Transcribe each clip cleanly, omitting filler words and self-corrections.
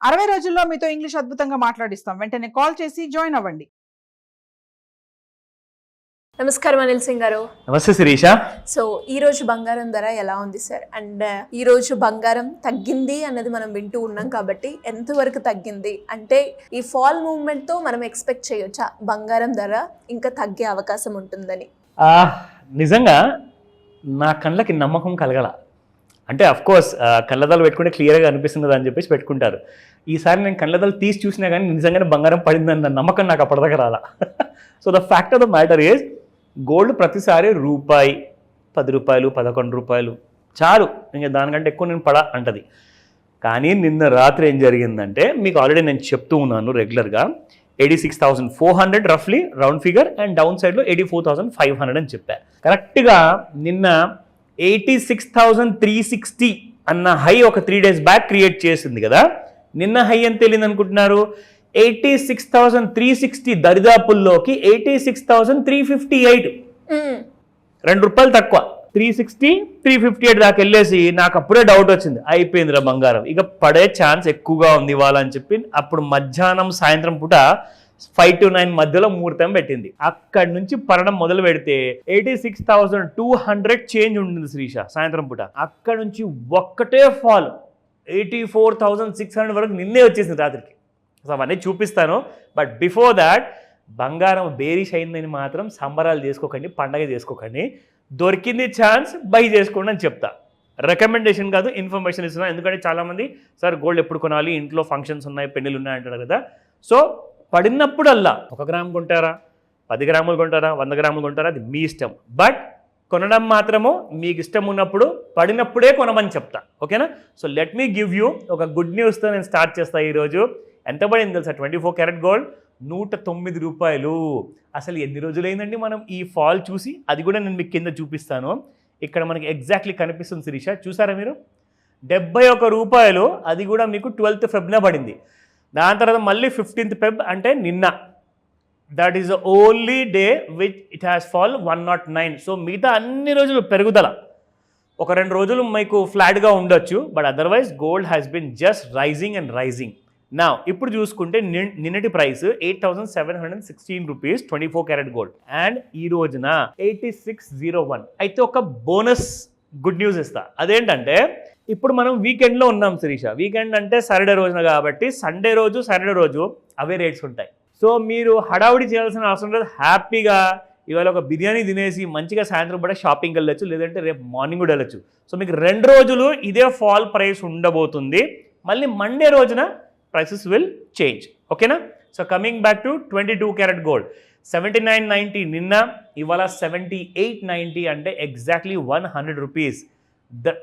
60 రోజుల్లో మీతో ఇంగ్లీష్ అద్భుతంగా మాట్లాడిస్తాం. వెంటనే కాల్ చేసి జాయిన్ అవ్వండి. నమస్కారం అనిల్ సింగ్ గారు. నమస్తే శిరీష. సో ఈ రోజు బంగారం ధర ఎలా ఉంది సార్? అండ్ ఈ రోజు బంగారం తగ్గింది అన్నది మనం వింటూ ఉన్నాం కాబట్టి ఎంతవరకు తగ్గింది, అంటే ఈ ఫాల్ మూవ్మెంట్ తో మనం ఎక్స్పెక్ట్ చేయొచ్చా బంగారం ధర ఇంకా తగ్గే అవకాశం ఉంటుందని? నిజంగా నా కళ్ళకి నమ్మకం కలగల. అంటే అఫ్కోర్స్ కళ్ళదాలు పెట్టుకుంటే క్లియర్గా అనిపిస్తుంది కదా అని చెప్పేసి పెట్టుకుంటారు. ఈసారి నేను కళ్ళదాలు తీసి చూసినా కానీ నిజంగానే బంగారం పడిందన్న నమ్మకం నాకు అప్పటిదాకా రాలా. So the fact of the matter is gold ప్రతిసారి రూపాయి, 10 రూపాయలు, 11 రూపాయలు చాలు, ఇంకా దానికంటే ఎక్కువ నేను పడా అంటది. కానీ నిన్న రాత్రి ఏం జరిగిందంటే మీకు ఆల్రెడీ నేను చెప్తూ ఉన్నాను రెగ్యులర్గా 86,400 రఫ్లీ రౌండ్ ఫిగర్ అండ్ డౌన్ సైడ్లో 84,500 అని చెప్పాను. కరెక్ట్గా నిన్న 86,360 అన్న హై ఒక 3 days బ్యాక్ క్రియేట్ చేసింది కదా. నిన్న హై అని తెలియదు అనుకుంటున్నారు, 86,360 దరిదాపుల్లోకి 86,358, 2 రూపాయలు తక్కువ, 360 358 దాకా వెళ్ళేసి నాకు అప్పుడే డౌట్ వచ్చింది, అయిపోయిందిరా బంగారం, ఇక పడే ఛాన్స్ ఎక్కువగా ఉంది ఇవాళ అని చెప్పి అప్పుడు మధ్యాహ్నం సాయంత్రం పూట 5 to 9 మధ్యలో ముహూర్తం పెట్టింది. అక్కడి నుంచి పడడం మొదలు పెడితే 86,200 చేంజ్ ఉంటుంది శ్రీష సాయంత్రం పూట. అక్కడ నుంచి ఒక్కటే ఫాల్ 84,600 వరకు నిన్నే వచ్చేసింది రాత్రికి. సో అవన్నీ చూపిస్తాను. బట్ బిఫోర్ దాట్ బంగారం బేరిష్ అయిందని మాత్రం సంబరాలు చేసుకోకండి, పండగ చేసుకోకండి. దొరికింది ఛాన్స్ బై చేసుకోండి అని చెప్తా. రికమెండేషన్ కాదు, ఇన్ఫర్మేషన్ ఇస్తున్నాను. ఎందుకంటే చాలామంది సార్ గోల్డ్ ఎప్పుడు కొనాలి, ఇంట్లో ఫంక్షన్స్ ఉన్నాయి, పెళ్ళిళ్ళు ఉన్నాయి అంటారు కదా. సో పడినప్పుడల్లా 1 గ్రాము కొంటారా, 10 గ్రాములు కొంటారా, 100 గ్రాములు కొంటారా, అది మీ ఇష్టం. బట్ కొనడం మాత్రము మీకు ఇష్టం ఉన్నప్పుడు పడినప్పుడే కొనమని చెప్తా. ఓకేనా? So let me give you ఒక గుడ్ న్యూస్తో నేను స్టార్ట్ చేస్తాను ఈరోజు. ఎంత పడింది తెలుసా? 24 క్యారెట్ గోల్డ్ 109 రూపాయలు. అసలు ఎన్ని రోజులైందండి మనం ఈ ఫాల్ చూసి? అది కూడా నేను మీకు కింద చూపిస్తాను. ఇక్కడ మనకి ఎగ్జాక్ట్లీ కనిపిస్తుంది శిరీష, చూసారా మీరు? 71 రూపాయలు, అది కూడా మీకు 12th February పడింది. దాని తర్వాత మళ్ళీ 15th February అంటే నిన్న. That is the only day which it has fall 109. So మిగతా అన్ని రోజులు పెరుగుదల, ఒక 2 రోజులు మీకు ఫ్లాట్గా ఉండొచ్చు. But otherwise gold has been just rising and rising. నా ఇప్పుడు చూసుకుంటే నిన్నటి price 8,716 rupees 24 carat gold, and ఈ రోజున 8601. అయితే ఒక బోనస్ గుడ్ న్యూస్ ఇస్తా. అదేంటంటే ఇప్పుడు మనం వీకెండ్లో ఉన్నాం శిరీష. వీకెండ్ అంటే సాటర్డే రోజున కాబట్టి సండే రోజు సాటర్డే రోజు అవే రేట్స్ ఉంటాయి. సో మీరు హడావుడి చేయాల్సిన అవసరం లేదు. హ్యాపీగా ఇవాళ ఒక బిర్యానీ తినేసి మంచిగా సాయంత్రం పూట షాపింగ్కి వెళ్ళొచ్చు, లేదంటే రేపు మార్నింగ్ కూడా వెళ్ళొచ్చు. సో మీకు 2 రోజులు ఇదే ఫాల్ ప్రైస్ ఉండబోతుంది. మళ్ళీ మండే రోజున prices will change. ఓకేనా? So coming back to 22 carat gold 7990 నిన్న, ఇవాళ 7890, అంటే ఎగ్జాక్ట్లీ 100 రూపీస్.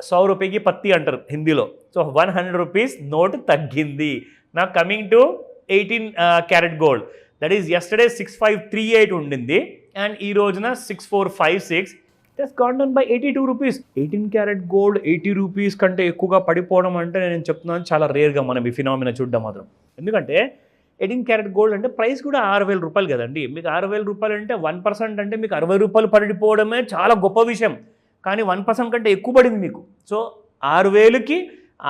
100 రూపాయికి పత్తి అంటారు హిందీలో. సో 100 రూపీస్ నోట్ తగ్గింది. నా coming to 18 carat gold, that is yesterday 6538 ఉండింది, అండ్ ఈ రోజున 6456. It has gone down by 82 rupees. 18 carat gold 80 rupees కంటే ఎక్కువగా పడిపోవడం అంటే నేను చెప్తున్నాను చాలా రేర్గా మనం ఈ ఫినామినా చూడడం మాత్రం. ఎందుకంటే 18 క్యారెట్ గోల్డ్ అంటే ప్రైస్ కూడా 6,000 రూపాయలు కదండి. మీకు 6,000 రూపాయలు అంటే 1% అంటే మీకు 60 రూపాయలు పడిపోవడమే చాలా గొప్ప విషయం. కానీ 1% కంటే ఎక్కువ పడింది మీకు. సో 6,000కి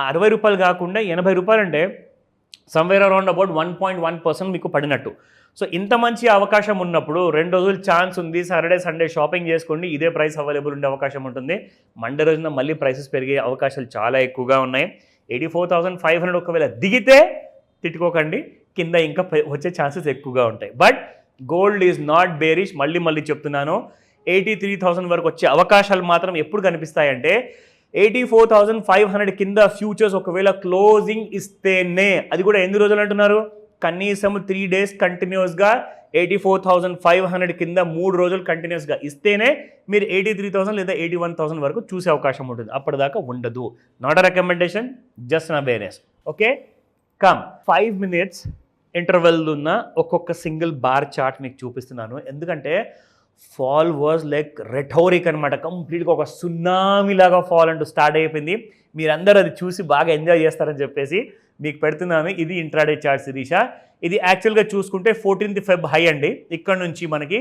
60 రూపాయలు కాకుండా 80 రూపాయలు అంటే సమ్వేర్ అరౌండ్ అబౌట్ 1.1% మీకు పడినట్టు. సో ఇంత మంచి అవకాశం ఉన్నప్పుడు 2 రోజులు ఛాన్స్ ఉంది, సాటర్డే సండే షాపింగ్ చేసుకోండి, ఇదే ప్రైస్ అవైలబుల్ ఉండే అవకాశం ఉంటుంది. మండే రోజున మళ్ళీ ప్రైసెస్ పెరిగే అవకాశాలు చాలా ఎక్కువగా ఉన్నాయి. 84,500 ఒకవేళ దిగితే తిట్టుకోకండి, కింద ఇంకా వచ్చే ఛాన్సెస్ ఎక్కువగా ఉంటాయి. But gold is not bearish. మళ్ళీ చెప్తున్నాను, 83,000 వరకు వచ్చే అవకాశాలు మాత్రం ఎప్పుడు కనిపిస్తాయంటే 84,500 కింద ఫ్యూచర్స్ ఒకవేళ క్లోజింగ్ ఇస్తేనే. అది కూడా ఎన్ని రోజులు అంటున్నారు? కనీసం 3 days కంటిన్యూస్గా 84,500 కింద 3 రోజులు కంటిన్యూస్గా ఇస్తేనే మీరు 83,000 లేదా 81,000 వరకు చూసే అవకాశం ఉంటుంది. అప్పటిదాకా ఉండదు. నాట్ అ రికమెండేషన్, జస్ట్ నా awareness. Okay, come 5 minutes interval ఉన్న ఒక్కొక్క సింగిల్ బార్ చార్ట్ మీకు చూపిస్తున్నాను. ఎందుకంటే ఫాల్ వాజ్ లైక్ రెటోరిక్ అనమాట. కంప్లీట్గా ఒక సునామీ లాగా ఫాల్ అంటూ స్టార్ట్ అయిపోయింది. మీరందరూ అది చూసి బాగా ఎంజాయ్ చేస్తారని చెప్పేసి మీకు పెడుతున్నాను. ఇది ఇంట్రాడే చార్ట్ శిరీష. ఇది యాక్చువల్గా చూసుకుంటే 14th February హై అండి. ఇక్కడ నుంచి మనకి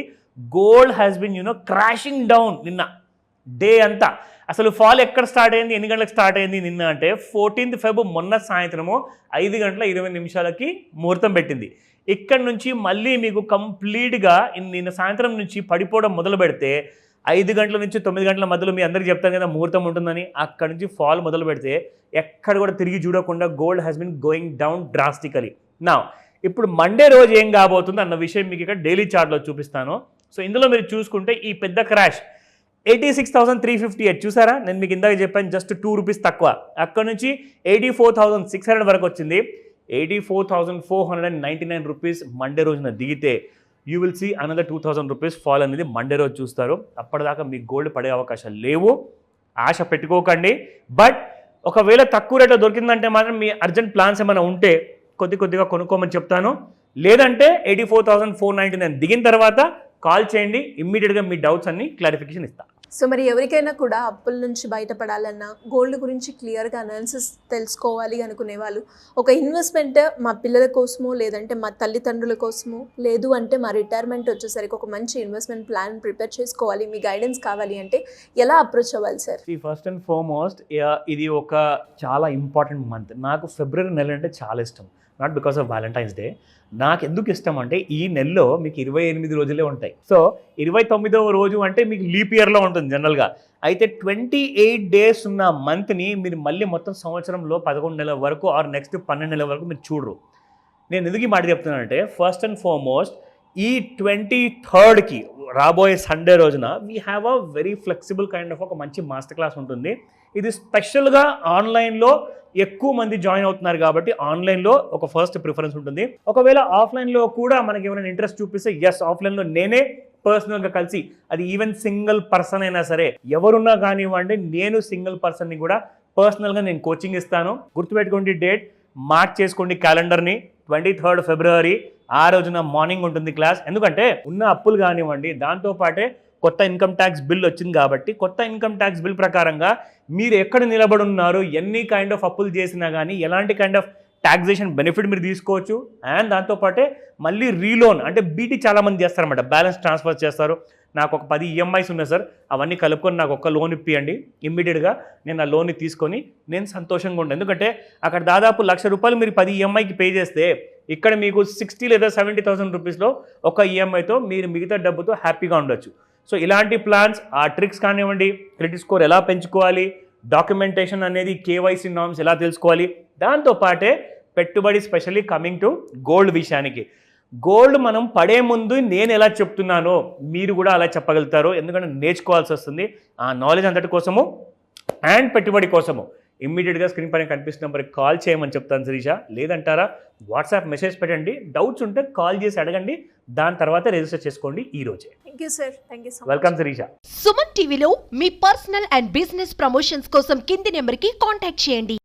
gold has bin crashing down నిన్న డే అంతా. అసలు ఫాల్ ఎక్కడ స్టార్ట్ అయింది, ఎన్ని గంటలకు స్టార్ట్ అయింది నిన్న అంటే 14th Feb మొన్న సాయంత్రము 5:20 ముహూర్తం పెట్టింది. ఇక్కడ నుంచి మళ్ళీ మీకు కంప్లీట్గా నిన్న సాయంత్రం నుంచి పడిపోవడం మొదలు పెడితే 5 గంటల నుంచి 9 గంటల మధ్యలో మీ అందరికీ చెప్తాను కదా ముహూర్తం ఉంటుందని, అక్కడ నుంచి ఫాల్ మొదలు పెడితే ఎక్కడ కూడా తిరిగి చూడకుండా gold has bin going down drastically. నా ఇప్పుడు మండే రోజు ఏం కాబోతుంది అన్న విషయం మీకు ఇక్కడ డైలీ చార్ట్లో చూపిస్తాను. సో ఇందులో మీరు చూసుకుంటే ఈ పెద్ద క్రాష్ 86,358 చూసారా, నేను మీకు ఇందాక చెప్పాను జస్ట్ 2 రూపీస్ తక్కువ, అక్కడ నుంచి 84,600 వరకు వచ్చింది. 84,499 రూపీస్ మండే రోజున దిగితే you will see another 2,000 rupees fall అనేది మండే రోజు చూస్తారు. అప్పటిదాకా మీకు గోల్డ్ పడే అవకాశాలు లేవు, ఆశ పెట్టుకోకండి. బట్ ఒకవేళ తక్కువ రేట్లో దొరికిందంటే మాత్రం మీ అర్జెంట్ ప్లాన్స్ ఏమైనా ఉంటే కొద్దిగా కొనుక్కోమని చెప్తాను. లేదంటే 84,499 దిగిన తర్వాత కాల్ చేయండి, ఇమ్మీడియట్గా మీ డౌట్స్ అన్ని క్లారిఫికేషన్ ఇస్తాను. సో మరి ఎవరికైనా కూడా అప్పుల నుంచి బయటపడాలన్నా, గోల్డ్ గురించి క్లియర్గా అనాలిసిస్ తెలుసుకోవాలి అనుకునే వాళ్ళు, ఒక ఇన్వెస్ట్మెంట్ మా పిల్లల కోసమో లేదంటే మా తల్లిదండ్రుల కోసమో లేదు అంటే మా రిటైర్మెంట్ వచ్చేసరికి ఒక మంచి ఇన్వెస్ట్మెంట్ ప్లాన్ ప్రిపేర్ చేసుకోవాలి, మీ గైడెన్స్ కావాలి అంటే ఎలా అప్రోచ్ అవ్వాలి సార్? ఫస్ట్ అండ్ ఫార్మోస్ట్ ఇది ఒక చాలా ఇంపార్టెంట్ మంత్. నాకు ఫిబ్రవరి నెల అంటే చాలా ఇష్టం, not because of Valentine's day. నాకు ఎందుకు ఇష్టం అంటే ఈ నెలలో మీకు 28 రోజులే ఉంటాయి. సో 29వ రోజు అంటే మీకు లీప్ ఇయర్లో ఉంటుంది జనరల్గా. అయితే 28 డేస్ ఉన్న మంత్ని మీరు మళ్ళీ మొత్తం సంవత్సరంలో 11 నెలల వరకు ఆర్ నెక్స్ట్ 12 నెలల వరకు మీరు చూడరు. నేను ఎందుకు ఈ మాట చెప్తున్నానంటే ఫస్ట్ అండ్ ఫార్మోస్ట్ ఈ 23rd రాబోయే సండే రోజున we have a very flexible kind of ఒక మంచి మాస్టర్ క్లాస్ ఉంటుంది. ఇది స్పెషల్గా ఆన్లైన్లో ఎక్కువ మంది జాయిన్ అవుతున్నారు కాబట్టి ఆన్లైన్లో ఒక ఫస్ట్ ప్రిఫరెన్స్ ఉంటుంది. ఒకవేళ ఆఫ్లైన్లో కూడా మనకి ఏమైనా ఇంట్రెస్ట్ చూపిస్తే ఎస్, ఆఫ్లైన్లో నేనే పర్సనల్గా కలిసి, అది ఈవెన్ సింగిల్ పర్సన్ అయినా సరే ఎవరున్నా కానివ్వండి, నేను సింగిల్ పర్సన్ని కూడా పర్సనల్గా నేను కోచింగ్ ఇస్తాను. గుర్తుపెట్టుకోండి, డేట్ మార్క్ చేసుకోండి క్యాలెండర్ని, 23rd February ఆ రోజున మార్నింగ్ ఉంటుంది క్లాస్. ఎందుకంటే ఉన్న అప్పులు కానివ్వండి, దాంతోపాటే కొత్త ఇన్కమ్ ట్యాక్స్ బిల్ వచ్చింది కాబట్టి కొత్త ఇన్కమ్ ట్యాక్స్ బిల్ ప్రకారంగా మీరు ఎక్కడ నిలబడి ఉన్నారు, ఎన్ని కైండ్ ఆఫ్ అప్పులు చేసినా కానీ ఎలాంటి కైండ్ ఆఫ్ ట్యాక్సేషన్ బెనిఫిట్ మీరు తీసుకోవచ్చు. అండ్ దాంతోపాటే మళ్ళీ రీలోన్ అంటే బీటీ చాలామంది చేస్తారన్నమాట, బ్యాలెన్స్ ట్రాన్స్ఫర్ చేస్తారు. నాకు ఒక 10 EMIs ఉన్నాయి సార్, అవన్నీ కలుపుకొని నాకు ఒక లోన్ ఇప్పియండి, ఇమ్మీడియట్గా నేను ఆ లోన్ని తీసుకొని నేను సంతోషంగా ఉంటాను. ఎందుకంటే అక్కడ దాదాపు ₹1,00,000 మీరు 10 EMIకి పే చేస్తే ఇక్కడ మీకు 60 లేదా 70,000 రూపీస్లో ఒక EMIతో మీరు మిగతా డబ్బుతో హ్యాపీగా ఉండొచ్చు. సో ఇలాంటి ప్లాన్స్, ఆ ట్రిక్స్ కానివ్వండి, క్రెడిట్ స్కోర్ ఎలా పెంచుకోవాలి, డాక్యుమెంటేషన్ అనేది KYC నామ్స్ ఎలా తెలుసుకోవాలి, దాంతోపాటే పెట్టుబడి స్పెషల్లీ కమింగ్ టు గోల్డ్ విషయానికి. గోల్డ్ మనం పడే ముందు నేను ఎలా చెప్తున్నానో మీరు కూడా అలా చెప్పగలుగుతారు, ఎందుకంటే నేర్చుకోవాల్సి వస్తుంది. ఆ నాలెడ్జ్ అంతటి కోసము అండ్ పెట్టుబడి కోసము ఇమ్మీడియట్గా స్క్రీన్ పైన కనిపిస్తున్న నెంబర్కి కాల్ చేయమని చెప్తాను శిరీష. లేదంటారా వాట్సాప్ మెసేజ్ పెట్టండి, డౌట్స్ ఉంటే కాల్ చేసి అడగండి, దాని తర్వాత రిజిస్టర్ చేసుకోండి ఈ రోజే. Thank you sir, thank you so much. Welcome Sirisha. Suman టీవీలో మీ పర్సనల్ అండ్ బిజినెస్ ప్రమోషన్స్ కోసం కింది నెంబర్కి కాంటాక్ట్ చేయండి.